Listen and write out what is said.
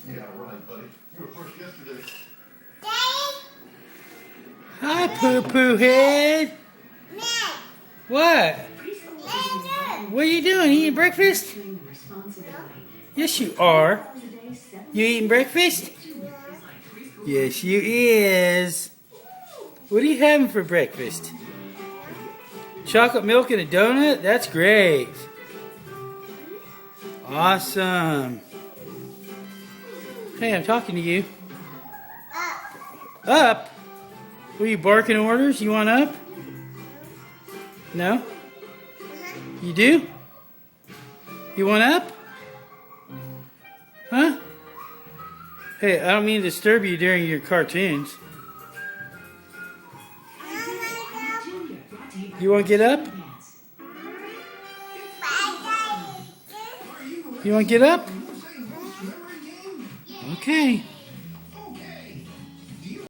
Yeah, right, buddy. You were first yesterday. Hi, poo-poo head. What? What are you doing? Eating breakfast? Yes, you are. You eating breakfast? Yes, you is. What are you having for breakfast? Chocolate milk and a donut? That's great. Awesome. Hey, I'm talking to you. Up? Were you barking orders? You want up? No? You do? You want up? Huh? Hey, I don't mean to disturb you during your cartoons. You want to get up? You want to get up? Okay.